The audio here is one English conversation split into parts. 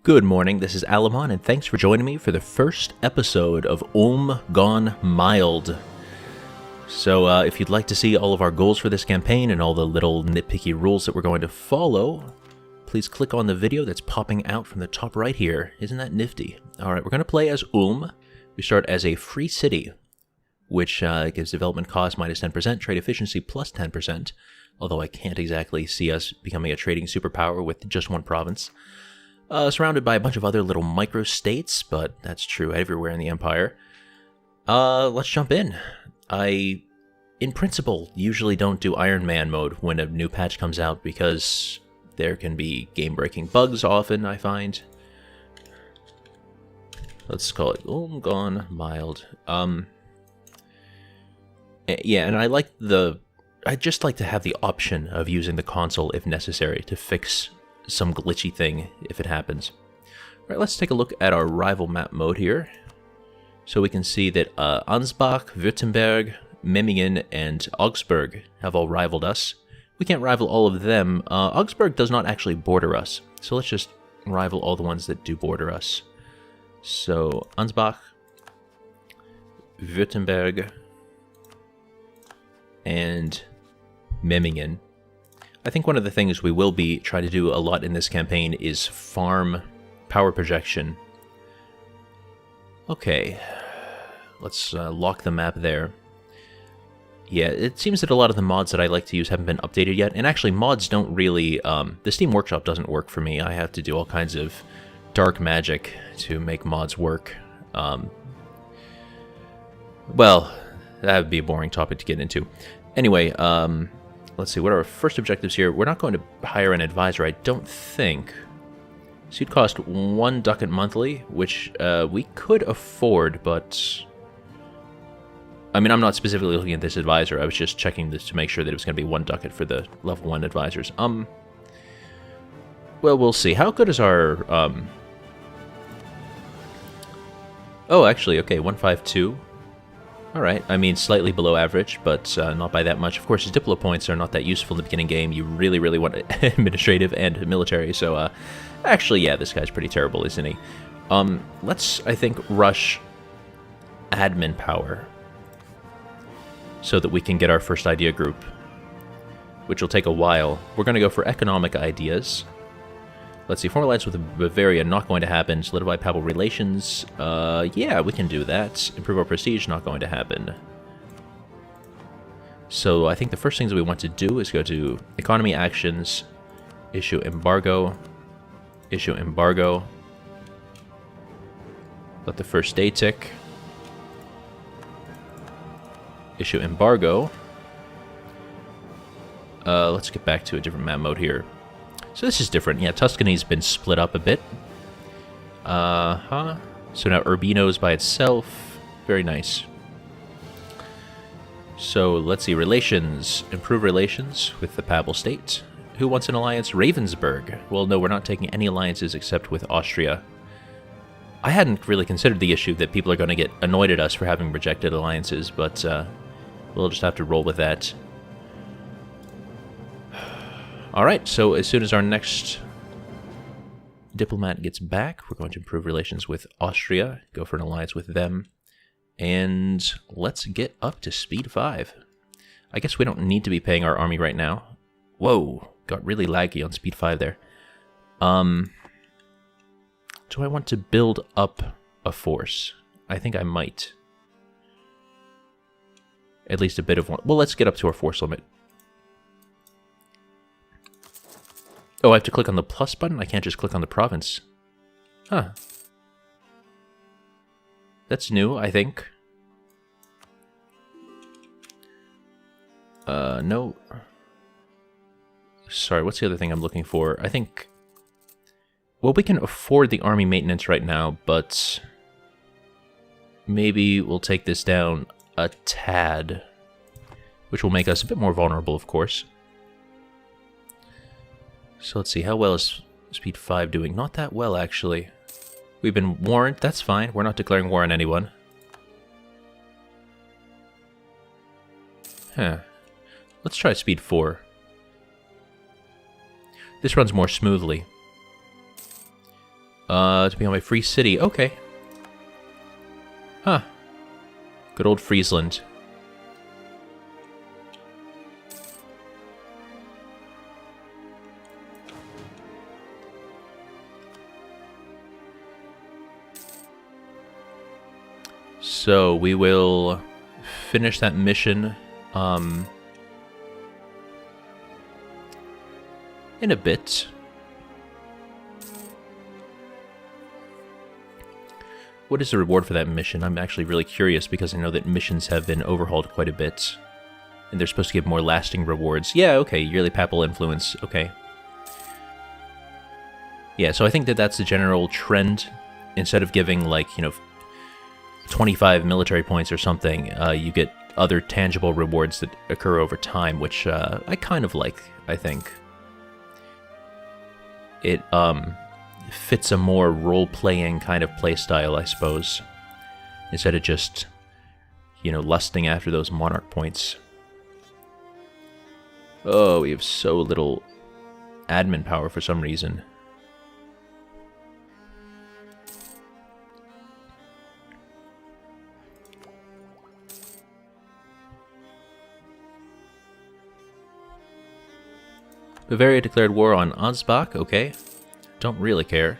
Good morning, this is Alamon, and thanks for joining me for the first episode of Ulm Gone Mild. So, if you'd like to see all of our goals for this campaign and all the little nitpicky rules that we're going to follow, please click on the video that's popping out from the top right here. Isn't that nifty? Alright, we're going to play as Ulm. We start as a free city, which gives development cost minus 10%, trade efficiency plus 10%, although I can't exactly see us becoming a trading superpower with just one province. Surrounded by a bunch of other little micro-states, but that's true everywhere in the Empire. Let's jump in. I, in principle, usually don't do Iron Man mode when a new patch comes out because there can be game-breaking bugs often, I find. Let's call it Ulm Gone Mild. Yeah, and I just like to have the option of using the console if necessary to fix some glitchy thing if it happens. Alright, let's take a look at our rival map mode here. So we can see that Ansbach, Württemberg, Memmingen, and Augsburg have all rivaled us. We can't rival all of them. Augsburg does not actually border us, so let's just rival all the ones that do border us. So, Ansbach, Württemberg, and Memmingen. I think one of the things we will be trying to do a lot in this campaign is farm power projection. Okay, let's lock the map there. Yeah, it seems that a lot of the mods that I like to use haven't been updated yet, and actually mods don't really, the Steam Workshop doesn't work for me. I have to do all kinds of dark magic to make mods work. Well, that would be a boring topic to get into. Anyway, let's see, what are our first objectives here? We're not going to hire an advisor, I don't think. So you'd cost 1 ducat monthly, which we could afford, but I mean, I'm not specifically looking at this advisor. I was just checking this to make sure that it was going to be 1 ducat for the level 1 advisors. Well, we'll see. How good is our... Oh, actually, okay, 152. Alright, I mean, slightly below average, but not by that much. Of course, Diplo points are not that useful in the beginning game. You really, really want administrative and military, so, actually, yeah, this guy's pretty terrible, isn't he? Let's, I think, rush admin power so that we can get our first idea group, which will take a while. We're going to go for economic ideas. Let's see, formalize with Bavaria, not going to happen. Solidify papal relations, yeah, we can do that. Improve our prestige, not going to happen. So I think the first things we want to do is go to economy actions, issue embargo, let the first day tick, issue embargo. Let's get back to a different map mode here. So this is different. Yeah, Tuscany's been split up a bit. So now Urbino's by itself. Very nice. So let's see. Relations. Improve relations with the Papal State. Who wants an alliance? Ravensburg. Well, no, we're not taking any alliances except with Austria. I hadn't really considered the issue that people are going to get annoyed at us for having rejected alliances, but we'll just have to roll with that. Alright, so as soon as our next diplomat gets back, we're going to improve relations with Austria, go for an alliance with them, and let's get up to speed 5. I guess we don't need to be paying our army right now. Whoa, got really laggy on speed 5 there. Do I want to build up a force? I think I might. At least a bit of one. Well, let's get up to our force limit. Oh, I have to click on the plus button? I can't just click on the province. Huh. That's new, I think. No. Sorry, what's the other thing I'm looking for? I think... Well, we can afford the army maintenance right now, but... maybe we'll take this down a tad. Which will make us a bit more vulnerable, of course. So let's see, how well is speed 5 doing? Not that well, actually. We've been warned, that's fine. We're not declaring war on anyone. Huh. Let's try speed 4. This runs more smoothly. To become a free city. Okay. Huh. Good old Friesland. So we will finish that mission in a bit. What is the reward for that mission? I'm actually really curious because I know that missions have been overhauled quite a bit. And they're supposed to give more lasting rewards. Yeah, okay, yearly papal influence, okay. Yeah, so I think that that's the general trend. Instead of giving, like, you know, 25 military points or something, you get other tangible rewards that occur over time, which I kind of like, I think. It fits a more role-playing kind of playstyle, I suppose, instead of just, you know, lusting after those monarch points. Oh, we have so little admin power for some reason. Bavaria declared war on Ansbach, okay. Don't really care.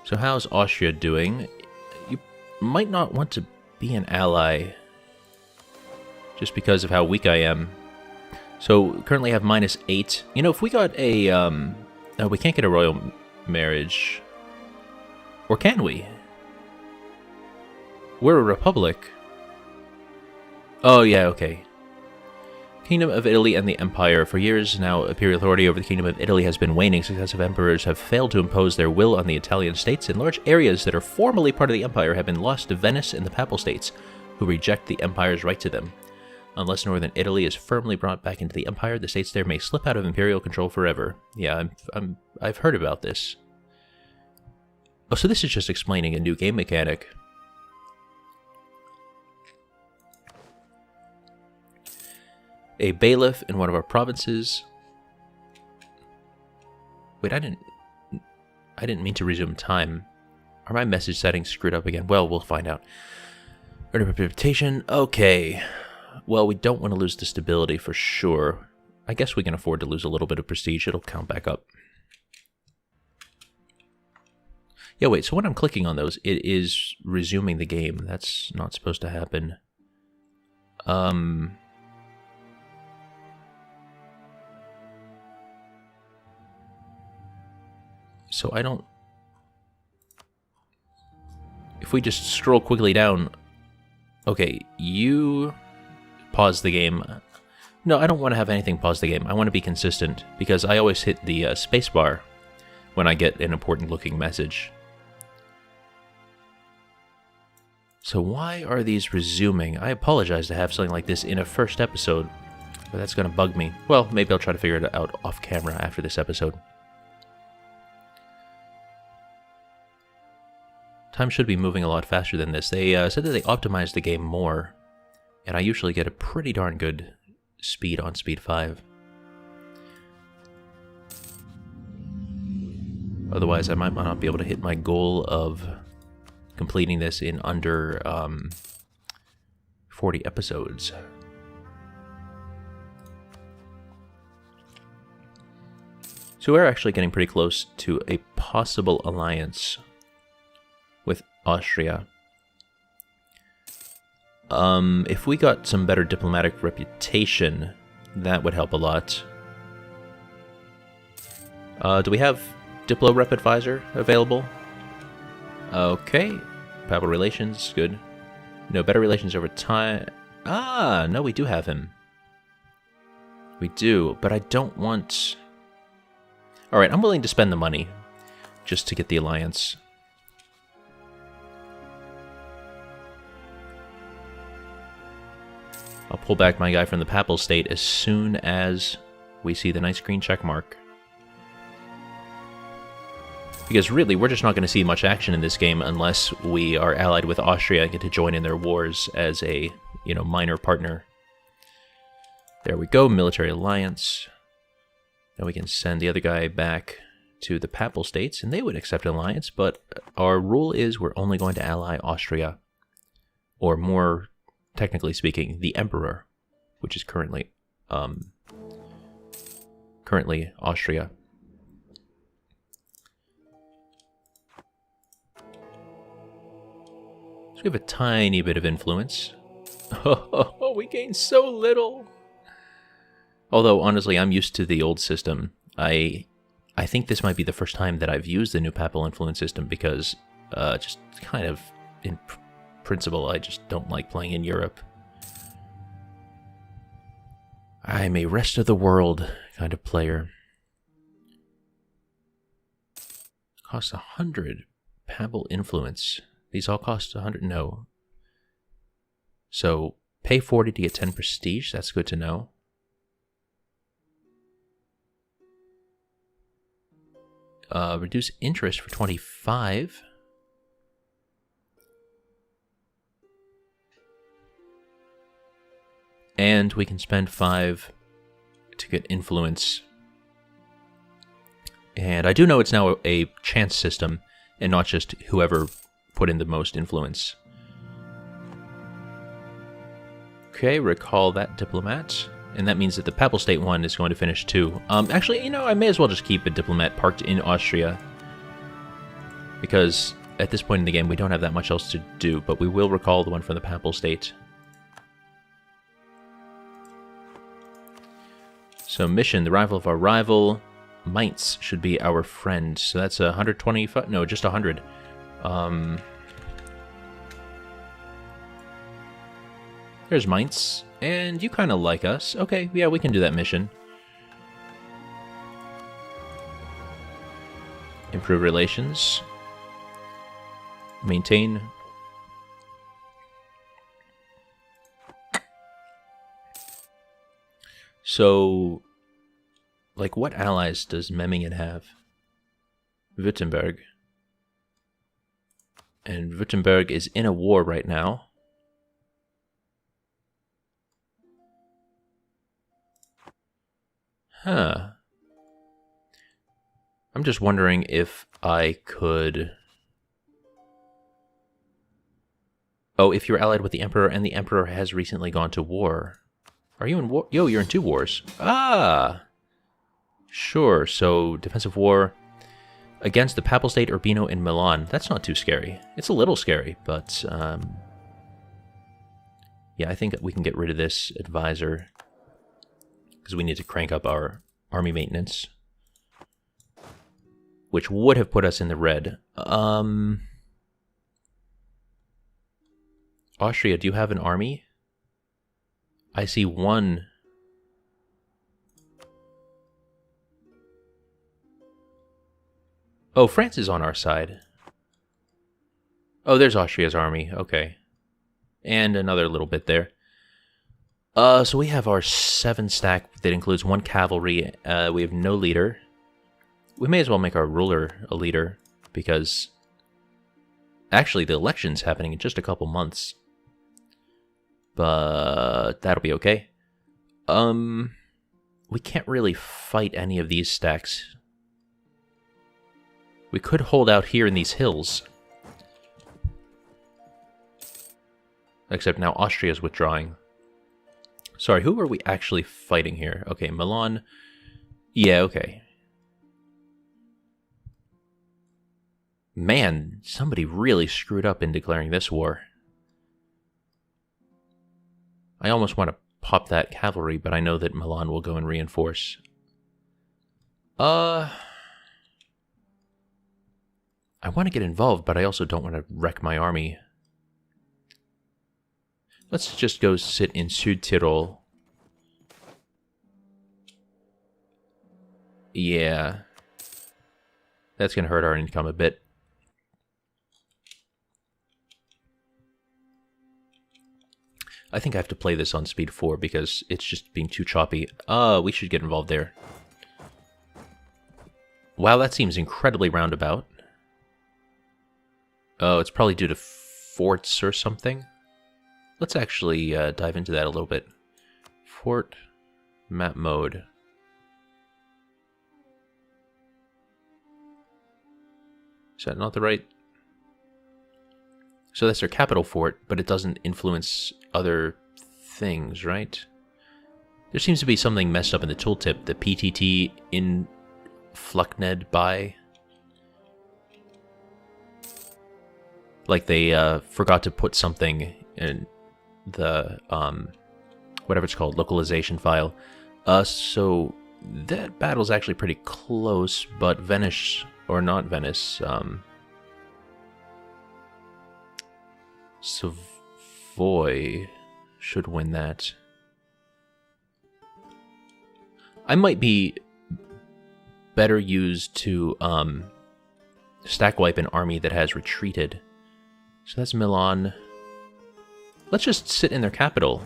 So how's Austria doing? You might not want to be an ally, just because of how weak I am. So currently I have -8. You know, if we got a, no, we can't get a royal marriage. Or can we? We're a republic. Oh yeah, okay. Kingdom of Italy and the Empire. For years now, imperial authority over the Kingdom of Italy has been waning. Successive emperors have failed to impose their will on the Italian states, and large areas that are formerly part of the empire have been lost to Venice and the Papal States, who reject the empire's right to them. Unless northern Italy is firmly brought back into the empire, the states there may slip out of imperial control forever. Yeah, I've heard about this. Oh, so this is just explaining a new game mechanic. A bailiff in one of our provinces. Wait, I didn't mean to resume time. Are my message settings screwed up again? Well, we'll find out. Earn a reputation. Okay. Well, we don't want to lose the stability for sure. I guess we can afford to lose a little bit of prestige. It'll count back up. Yeah, wait, so when I'm clicking on those, it is resuming the game. That's not supposed to happen. So I don't... If we just scroll quickly down... Okay, you pause the game. No, I don't want to have anything pause the game. I want to be consistent, because I always hit the spacebar when I get an important looking message. So why are these resuming? I apologize to have something like this in a first episode, but that's going to bug me. Well, maybe I'll try to figure it out off camera after this episode. Time should be moving a lot faster than this. They said that they optimized the game more, and I usually get a pretty darn good speed on speed 5. Otherwise, I might not be able to hit my goal of completing this in under 40 episodes. So we're actually getting pretty close to a possible alliance with Austria. If we got some better diplomatic reputation, that would help a lot. Do we have Diplo Rep Advisor available? Okay. Papal relations, good. No, better relations over time. Ah, no, we do have him. We do, but I don't want... Alright, I'm willing to spend the money just to get the alliance. I'll pull back my guy from the Papal State as soon as we see the nice green check mark. Because really, we're just not going to see much action in this game unless we are allied with Austria and get to join in their wars as a, you know, minor partner. There we go, military alliance. Now we can send the other guy back to the Papal States, and they would accept an alliance, but our rule is we're only going to ally Austria, or more technically speaking, the Emperor, which is currently Austria. So we have a tiny bit of influence. Oh, we gained so little. Although, honestly, I'm used to the old system. I think this might be the first time that I've used the new papal influence system because just kind of in principle, I just don't like playing in Europe. I'm a rest of the world kind of player. Costs 100 papal influence. These all cost 100? No. So, pay 40 to get 10 prestige. That's good to know. Reduce interest for 25. And we can spend 5 to get influence. And I do know it's now a chance system, and not just whoever put in the most influence. Okay, recall that diplomat. And that means that the Papal State one is going to finish too. Actually, you know, I may as well just keep a diplomat parked in Austria. Because at this point in the game, we don't have that much else to do, but we will recall the one from the Papal State. So mission, the rival of our rival, Mainz should be our friend. So that's 125, no, just 100. There's Mainz, and you kind of like us. Okay, yeah, we can do that mission. Improve relations. Maintain. So, like, what allies does Memmingen have? Württemberg. And Württemberg is in a war right now. Huh. I'm just wondering if I could... Oh, if you're allied with the Emperor and the Emperor has recently gone to war. Are you in war? Yo, you're in 2 wars. Ah! Sure, so defensive war against the Papal State, Urbino, and Milan. That's not too scary. It's a little scary, but... yeah, I think we can get rid of this advisor. Because we need to crank up our army maintenance. Which would have put us in the red. Austria, do you have an army? I see 1. Oh, France is on our side. Oh, there's Austria's army. Okay. And another little bit there. So we have our 7 stack that includes 1 cavalry. We have no leader. We may as well make our ruler a leader, because actually the election's happening in just a couple months. But that'll be okay. We can't really fight any of these stacks. We could hold out here in these hills. Except now Austria's withdrawing. Sorry, who are we actually fighting here? Okay, Milan. Yeah, okay. Man, somebody really screwed up in declaring this war. I almost want to pop that cavalry, but I know that Milan will go and reinforce. I want to get involved, but I also don't want to wreck my army. Let's just go sit in Südtirol. Yeah. That's going to hurt our income a bit. I think I have to play this on speed 4 because it's just being too choppy. We should get involved there. Wow, that seems incredibly roundabout. Oh, it's probably due to forts or something. Let's actually dive into that a little bit. Fort map mode. Is that not the right? So that's their capital fort, but it doesn't influence other things, right? There seems to be something messed up in the tooltip. The PTT in Fluckned by. Like they forgot to put something in the, whatever it's called, localization file. So that battle's actually pretty close, but Venice, or not Venice, Savoy should win that. I might be better used to stack wipe an army that has retreated. So that's Milan. Let's just sit in their capital.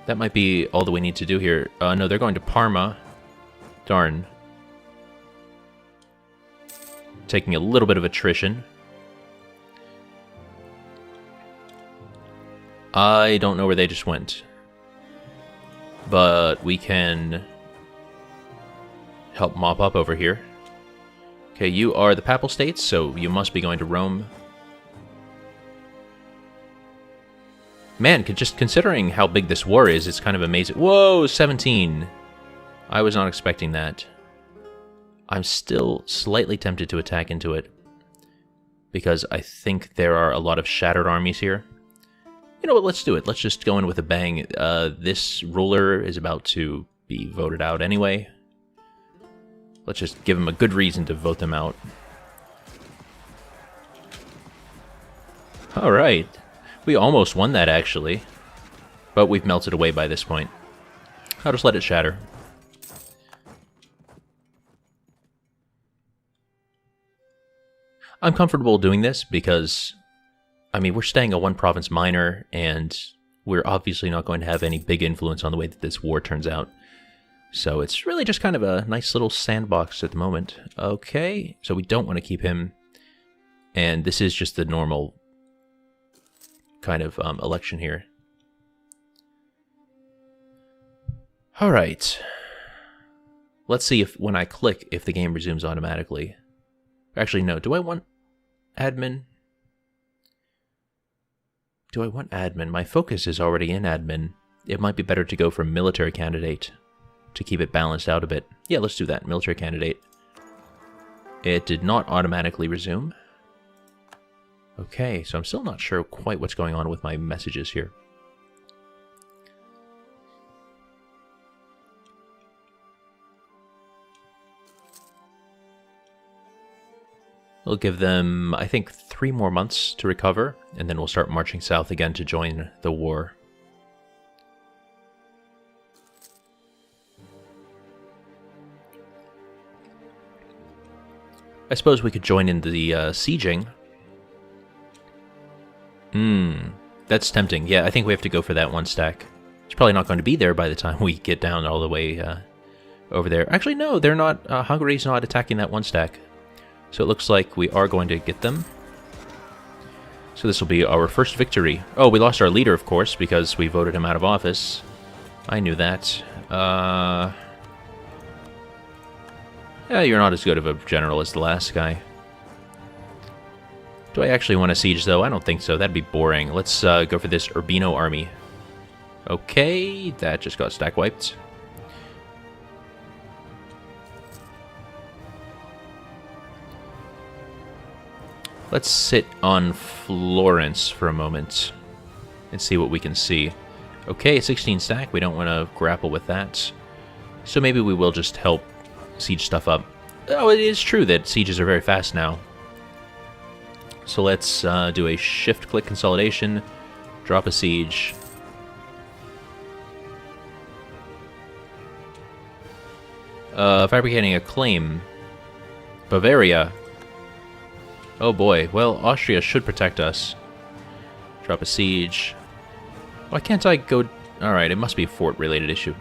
That might be all that we need to do here. No, they're going to Parma. Darn. Taking a little bit of attrition. I don't know where they just went. But we can help mop up over here. Okay, you are the Papal States, so you must be going to Rome. Man, just considering how big this war is, it's kind of amazing. Whoa, 17! I was not expecting that. I'm still slightly tempted to attack into it, because I think there are a lot of shattered armies here. You know what, let's do it. Let's just go in with a bang. This ruler is about to be voted out anyway. Let's just give him a good reason to vote them out. Alright. We almost won that, actually. But we've melted away by this point. I'll just let it shatter. I'm comfortable doing this because, I mean, we're staying a one-province minor, and we're obviously not going to have any big influence on the way that this war turns out. So it's really just kind of a nice little sandbox at the moment. Okay, so we don't want to keep him. And this is just the normal kind of election here. Alright. Let's see if, when I click, if the game resumes automatically. Actually, no. Do I want admin? Do I want admin? My focus is already in admin. It might be better to go for military candidate to keep it balanced out a bit. Yeah, let's do that. Military candidate. It did not automatically resume. Okay, so I'm still not sure quite what's going on with my messages here. We'll give them, I think, 3 more months to recover, and then we'll start marching south again to join the war. I suppose we could join in the sieging. That's tempting. Yeah, I think we have to go for that 1 stack. It's probably not going to be there by the time we get down all the way over there. Actually, no, they're not. Hungary's not attacking that 1 stack. So it looks like we are going to get them. So this will be our first victory. Oh, we lost our leader, of course, because we voted him out of office. I knew that. Yeah, you're not as good of a general as the last guy. Do I actually want to siege, though? I don't think so. That'd be boring. Let's go for this Urbino army. Okay, that just got stack wiped. Let's sit on Florence for a moment and see what we can see. Okay, 16 stack. We don't want to grapple with that. So maybe we will just help siege stuff up. Oh, it is true that sieges are very fast now. So let's do a shift-click consolidation, drop a siege. Fabricating a claim. Bavaria. Oh boy, well, Austria should protect us. Drop a siege. Why can't I go... Alright, it must be a fort-related issue.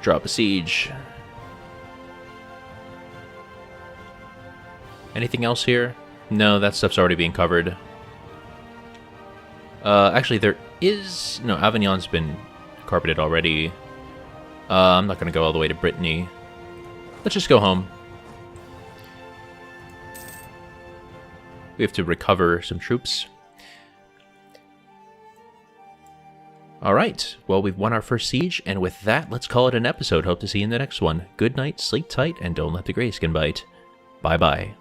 Drop a siege. Anything else here? No, that stuff's already being covered. Actually, there is... No, Avignon's been carpeted already. I'm not going to go all the way to Brittany. let's just go home. We have to recover some troops. Alright, well, we've won our first siege, and with that, let's call it an episode. Hope to see you in the next one. Good night, sleep tight, and don't let the grayskin bite. Bye-bye.